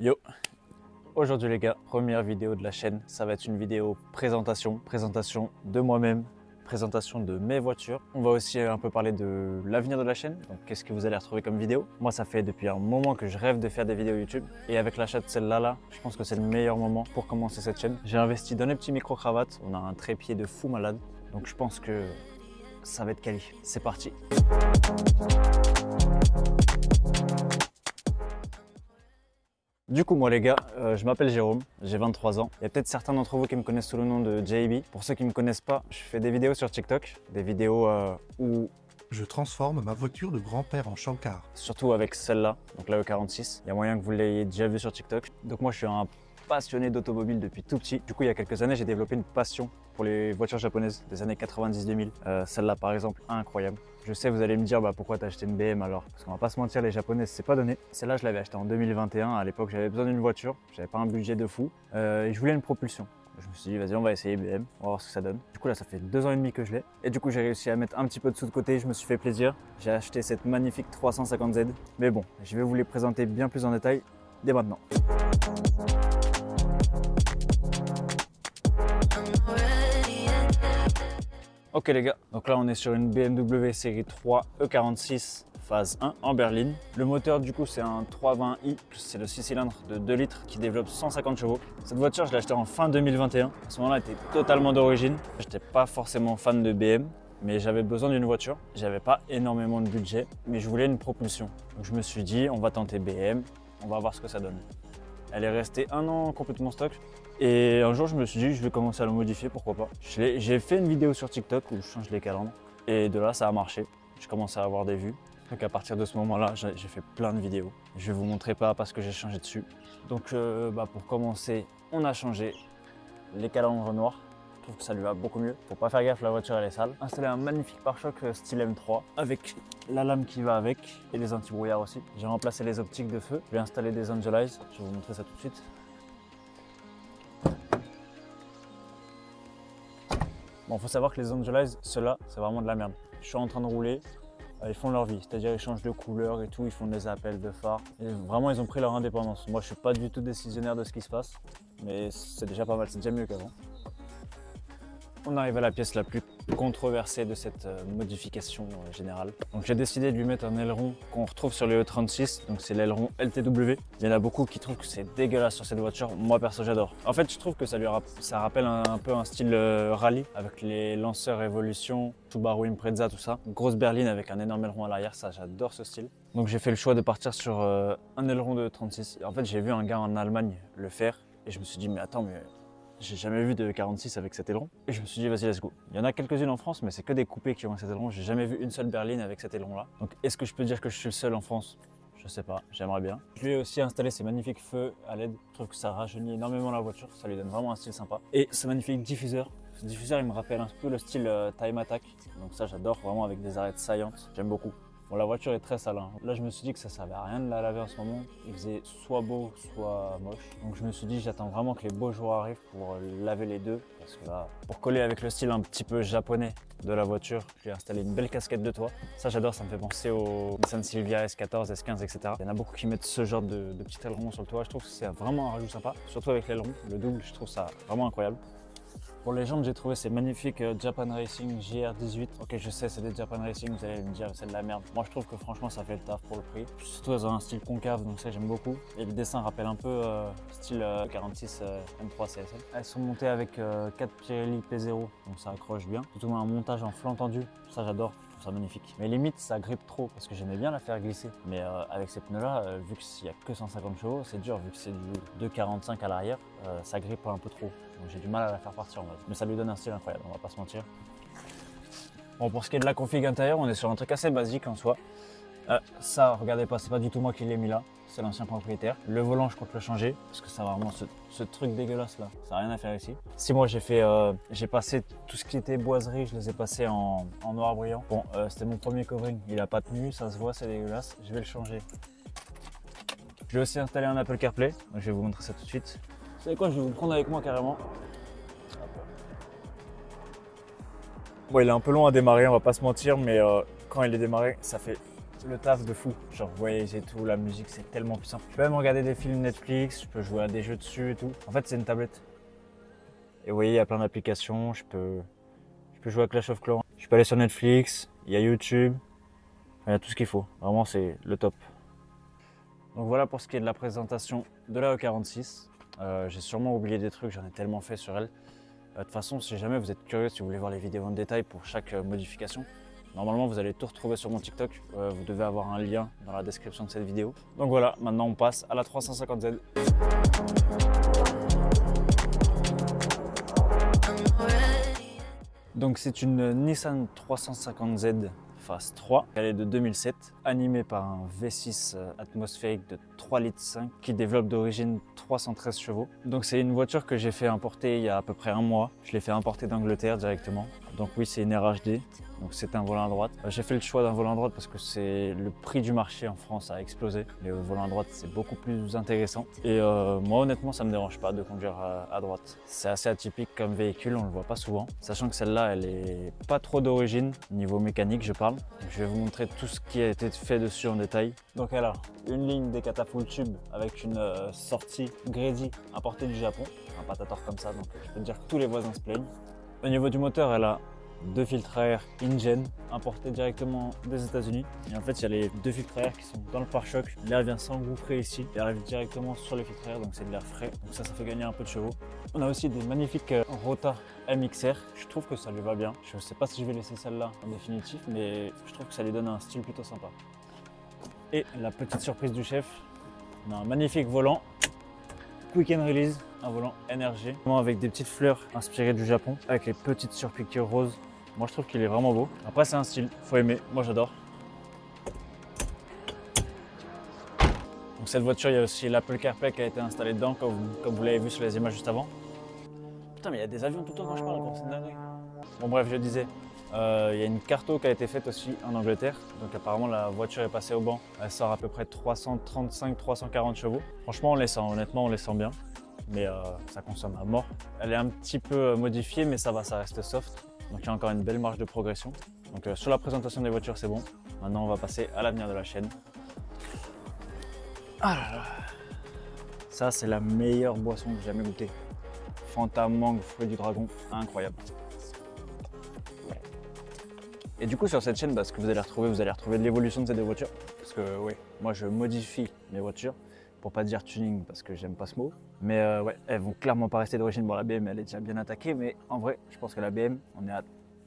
Yo, aujourd'hui les gars, première vidéo de la chaîne, ça va être une vidéo présentation de moi-même, présentation de mes voitures. On va aussi un peu parler de l'avenir de la chaîne, donc qu'est-ce que vous allez retrouver comme vidéo. Moi ça fait depuis un moment que je rêve de faire des vidéos YouTube et avec l'achat de celle-là, je pense que c'est le meilleur moment pour commencer cette chaîne. J'ai investi dans les petits micro-cravates, on a un trépied de fou malade, donc je pense que ça va être quali. C'est parti. Du coup, moi les gars, je m'appelle Jérôme, j'ai 23 ans. Il y a peut-être certains d'entre vous qui me connaissent sous le nom de JB. Pour ceux qui ne me connaissent pas, je fais des vidéos sur TikTok, des vidéos où... Je transforme ma voiture de grand-père en Shankar. Surtout avec celle-là, donc la E46. Il y a moyen que vous l'ayez déjà vu sur TikTok. Donc moi, je suis un passionné d'automobile depuis tout petit. Du coup, il y a quelques années, j'ai développé une passion pour les voitures japonaises des années 90-2000. Celle-là, par exemple, incroyable. Je sais, vous allez me dire pourquoi t'as acheté une BM alors? Parce qu'on va pas se mentir, les japonaises, c'est pas donné. Celle-là, je l'avais achetée en 2021. À l'époque, j'avais besoin d'une voiture. J'avais pas un budget de fou. Et je voulais une propulsion. Je me suis dit, vas-y, on va essayer BM, on va voir ce que ça donne. Du coup, là, ça fait 2 ans et demi que je l'ai. Et du coup, j'ai réussi à mettre un petit peu de sous de côté. Je me suis fait plaisir. J'ai acheté cette magnifique 350Z. Mais bon, je vais vous les présenter bien plus en détail dès maintenant. Ok les gars, donc là on est sur une BMW série 3 E46 phase 1 en berline. Le moteur du coup c'est un 320i, c'est le 6 cylindres de 2 litres qui développe 150 chevaux. Cette voiture je l'ai achetée en fin 2021, à ce moment-là elle était totalement d'origine. J'étais pas forcément fan de BM, mais j'avais besoin d'une voiture. J'avais pas énormément de budget, mais je voulais une propulsion. Donc je me suis dit on va tenter BM, on va voir ce que ça donne. Elle est restée 1 an complètement stock. Et un jour, je me suis dit, je vais commencer à le modifier, pourquoi pas. J'ai fait une vidéo sur TikTok où je change les calandres. Et de là, ça a marché. J'ai commencé à avoir des vues. Donc à partir de ce moment-là, j'ai fait plein de vidéos. Je vais vous montrer pas parce que j'ai changé dessus. Donc pour commencer, on a changé les calandres noirs. Je trouve que ça lui va beaucoup mieux. Faut pas faire gaffe, la voiture elle est sale. Installer un magnifique pare-choc style M3 avec la lame qui va avec et les anti-brouillards aussi. J'ai remplacé les optiques de feu. Je vais installer des Angelize. Je vais vous montrer ça tout de suite. Bon, faut savoir que les Angelize, ceux-là, c'est vraiment de la merde. Je suis en train de rouler, ils font leur vie, c'est-à-dire ils changent de couleur et tout, ils font des appels de phare. Et vraiment, ils ont pris leur indépendance. Moi, je suis pas du tout décisionnaire de ce qui se passe, mais c'est déjà pas mal, c'est déjà mieux qu'avant. On arrive à la pièce la plus controversée de cette modification générale. Donc j'ai décidé de lui mettre un aileron qu'on retrouve sur le E36, donc c'est l'aileron LTW. Il y en a beaucoup qui trouvent que c'est dégueulasse sur cette voiture, moi perso j'adore. En fait je trouve que ça rappelle un peu un style rallye avec les lanceurs Evolution, Subaru Impreza, tout ça. Une grosse berline avec un énorme aileron à l'arrière, ça j'adore ce style. Donc j'ai fait le choix de partir sur un aileron de 36. En fait j'ai vu un gars en Allemagne le faire et je me suis dit mais attends mais... J'ai jamais vu de 46 avec cet aileron et je me suis dit vas-y let's go. Il y en a quelques-unes en France mais c'est que des coupés qui ont cet aileron. J'ai jamais vu une seule berline avec cet aileron là. Donc est-ce que je peux dire que je suis le seul en France? Je sais pas, j'aimerais bien. Je lui ai aussi installé ces magnifiques feux à LED. Je trouve que ça rajeunit énormément la voiture, ça lui donne vraiment un style sympa. Et ce magnifique diffuseur. Ce diffuseur il me rappelle un peu le style Time Attack. Donc ça j'adore vraiment avec des arêtes saillantes. J'aime beaucoup. Bon, la voiture est très sale. Hein. Là, je me suis dit que ça servait à rien de la laver en ce moment. Il faisait soit beau, soit moche. Donc, je me suis dit, j'attends vraiment que les beaux jours arrivent pour laver les deux. Parce que là, pour coller avec le style un petit peu japonais de la voiture, je lui ai installé une belle casquette de toit. Ça, j'adore. Ça me fait penser au Nissan Silvia S14, S15, etc. Il y en a beaucoup qui mettent ce genre de petit aileron sur le toit. Je trouve que c'est vraiment un rajout sympa. Surtout avec l'aileron, le double, je trouve ça vraiment incroyable. Pour les jantes, j'ai trouvé ces magnifiques Japan Racing JR18. Ok, je sais, c'est des Japan Racing, vous allez me dire c'est de la merde. Moi, je trouve que franchement, ça fait le taf pour le prix. Surtout, elles ont un style concave, donc ça, j'aime beaucoup. Et le dessin rappelle un peu style 46 M3 CSL. Elles sont montées avec 4 Pirelli P0, donc ça accroche bien. Surtout un montage en flanc tendu, ça j'adore. Ça magnifique. Mais limite ça grippe trop parce que j'aimais bien la faire glisser. Mais avec ces pneus là, vu qu'il n'y a que 150 chevaux, c'est dur vu que c'est du 2,45 à l'arrière, ça grippe un peu trop. Donc j'ai du mal à la faire partir en mode. Mais ça lui donne un style incroyable, on va pas se mentir. Bon, pour ce qui est de la config intérieure, on est sur un truc assez basique en soi. Ça, regardez pas, c'est pas du tout moi qui l'ai mis là, c'est l'ancien propriétaire. Le volant, je compte le changer parce que ça va vraiment ce truc dégueulasse là, ça n'a rien à faire ici. Si moi j'ai passé tout ce qui était boiserie, je les ai passés en noir brillant. Bon, c'était mon premier covering, il a pas tenu, ça se voit, c'est dégueulasse, je vais le changer. Je vais aussi installer un Apple CarPlay, donc je vais vous montrer ça tout de suite. Vous savez quoi, je vais vous le prendre avec moi carrément. Bon, il est un peu long à démarrer, on va pas se mentir, mais quand il est démarré, ça fait le taf de fou. Genre voyager et tout, la musique c'est tellement puissant. Je peux même regarder des films Netflix, je peux jouer à des jeux dessus et tout. En fait c'est une tablette. Et vous voyez il y a plein d'applications, je peux jouer à Clash of Clans. Je peux aller sur Netflix, il y a YouTube, il y a tout ce qu'il faut. Vraiment c'est le top. Donc voilà pour ce qui est de la présentation de la E46. J'ai sûrement oublié des trucs, j'en ai tellement fait sur elle. De toute façon, si jamais vous êtes curieux, si vous voulez voir les vidéos en détail pour chaque modification, normalement vous allez tout retrouver sur mon TikTok. Vous devez avoir un lien dans la description de cette vidéo. Donc voilà, maintenant on passe à la 350Z. Donc c'est une Nissan 350Z Phase 3. Elle est de 2007, animée par un V6 atmosphérique de 3,5 litres qui développe d'origine 313 chevaux. Donc c'est une voiture que j'ai fait importer il y a à peu près un mois. Je l'ai fait importer d'Angleterre directement. Donc oui, c'est une RHD. Donc c'est un volant à droite. J'ai fait le choix d'un volant à droite parce que c'est le prix du marché en France a explosé. Les volants à droite c'est beaucoup plus intéressant. Et moi honnêtement ça me dérange pas de conduire à droite. C'est assez atypique comme véhicule, on le voit pas souvent. Sachant que celle-là elle est pas trop d'origine, niveau mécanique je parle. Donc, je vais vous montrer tout ce qui a été fait dessus en détail. Donc elle a une ligne des catapultes tube avec une sortie Grady importée du Japon. Un patator comme ça, donc je peux te dire que tous les voisins se plaignent. Au niveau du moteur, elle a 2 filtres à air InGen importés directement des États-Unis. Et en fait, il y a les 2 filtres à air qui sont dans le pare-choc. L'air vient s'engouffrer ici et arrive directement sur les filtres à air, donc c'est de l'air frais. Donc ça fait gagner un peu de chevaux. On a aussi des magnifiques Rota MXR. Je trouve que ça lui va bien. Je ne sais pas si je vais laisser celle-là en définitif, mais je trouve que ça lui donne un style plutôt sympa. Et la petite surprise du chef, on a un magnifique volant Quick and Release, un volant NRG, avec des petites fleurs inspirées du Japon, avec les petites surpiqûres roses. Moi je trouve qu'il est vraiment beau. Après c'est un style, faut aimer, moi j'adore. Donc cette voiture, il y a aussi l'Apple CarPlay qui a été installé dedans, comme vous l'avez vu sur les images juste avant. Putain mais il y a des avions tout le temps quand je parle, c'est une dinguerie. Bon bref, je disais, il y a une carto qui a été faite aussi en Angleterre. Donc apparemment la voiture est passée au banc. Elle sort à peu près 335-340 chevaux. Franchement on les sent, honnêtement on les sent bien. Mais ça consomme à mort. Elle est un petit peu modifiée mais ça va, ça reste soft. Donc il y a encore une belle marge de progression. Donc sur la présentation des voitures c'est bon. Maintenant on va passer à l'avenir de la chaîne. Ah là là. Ça c'est la meilleure boisson que j'ai jamais goûtée. Fanta mangue fruit du dragon, incroyable. Et du coup sur cette chaîne, ce que vous allez retrouver de l'évolution de ces deux voitures. Parce que oui, moi je modifie mes voitures, pour pas dire tuning parce que j'aime pas ce mot. Mais ouais, elles vont clairement pas rester d'origine. Bon la BM elle est déjà bien attaquée, mais en vrai je pense que la BM, on est à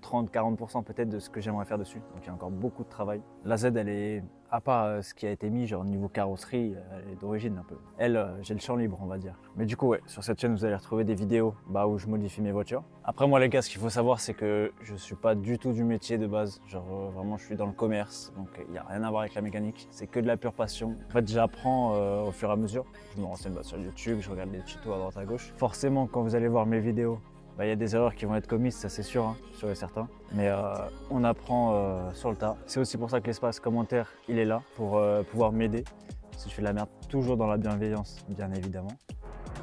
30-40% peut-être de ce que j'aimerais faire dessus. Donc il y a encore beaucoup de travail. La Z elle est, à part ce qui a été mis, genre niveau carrosserie, elle est d'origine un peu. Elle, j'ai le champ libre on va dire. Mais du coup ouais, sur cette chaîne vous allez retrouver des vidéos où je modifie mes voitures. Après moi les gars, ce qu'il faut savoir c'est que je suis pas du tout du métier de base. Genre vraiment je suis dans le commerce, donc il n'y a rien à voir avec la mécanique. C'est que de la pure passion. En fait j'apprends au fur et à mesure. Je me renseigne sur YouTube, je regarde des tutos à droite à gauche. Forcément quand vous allez voir mes vidéos, il y a des erreurs qui vont être commises, ça c'est sûr, sûr et certain. Mais on apprend sur le tas. C'est aussi pour ça que l'espace commentaire, il est là pour pouvoir m'aider. Si je fais de la merde, toujours dans la bienveillance, bien évidemment.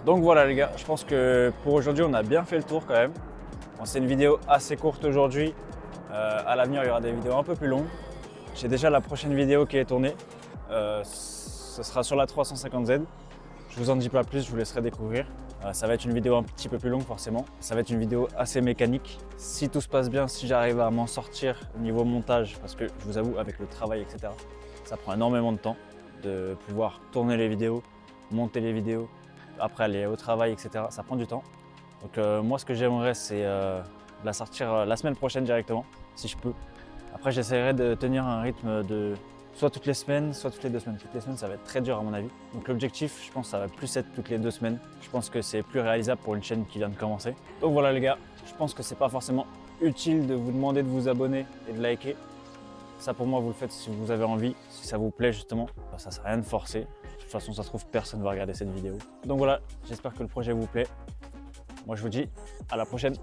Donc voilà les gars, je pense que pour aujourd'hui, on a bien fait le tour quand même. Bon, c'est une vidéo assez courte aujourd'hui. À l'avenir, il y aura des vidéos un peu plus longues. J'ai déjà la prochaine vidéo qui est tournée. Ce sera sur la 350Z. Je vous en dis pas plus, je vous laisserai découvrir. Ça va être une vidéo un petit peu plus longue forcément. Ça va être une vidéo assez mécanique. Si tout se passe bien, si j'arrive à m'en sortir au niveau montage, parce que je vous avoue avec le travail etc, ça prend énormément de temps de pouvoir tourner les vidéos, monter les vidéos, après aller au travail etc, ça prend du temps. Donc moi ce que j'aimerais c'est la sortir la semaine prochaine directement, si je peux. Après j'essaierai de tenir un rythme de soit toutes les semaines, soit toutes les 2 semaines. Toutes les semaines, ça va être très dur à mon avis. Donc l'objectif, je pense que ça va plus être toutes les 2 semaines. Je pense que c'est plus réalisable pour une chaîne qui vient de commencer. Donc voilà les gars, je pense que c'est pas forcément utile de vous demander de vous abonner et de liker. Ça pour moi, vous le faites si vous avez envie, si ça vous plaît justement. Ça sert à rien de forcer. De toute façon, ça se trouve, personne ne va regarder cette vidéo. Donc voilà, j'espère que le projet vous plaît. Moi je vous dis à la prochaine.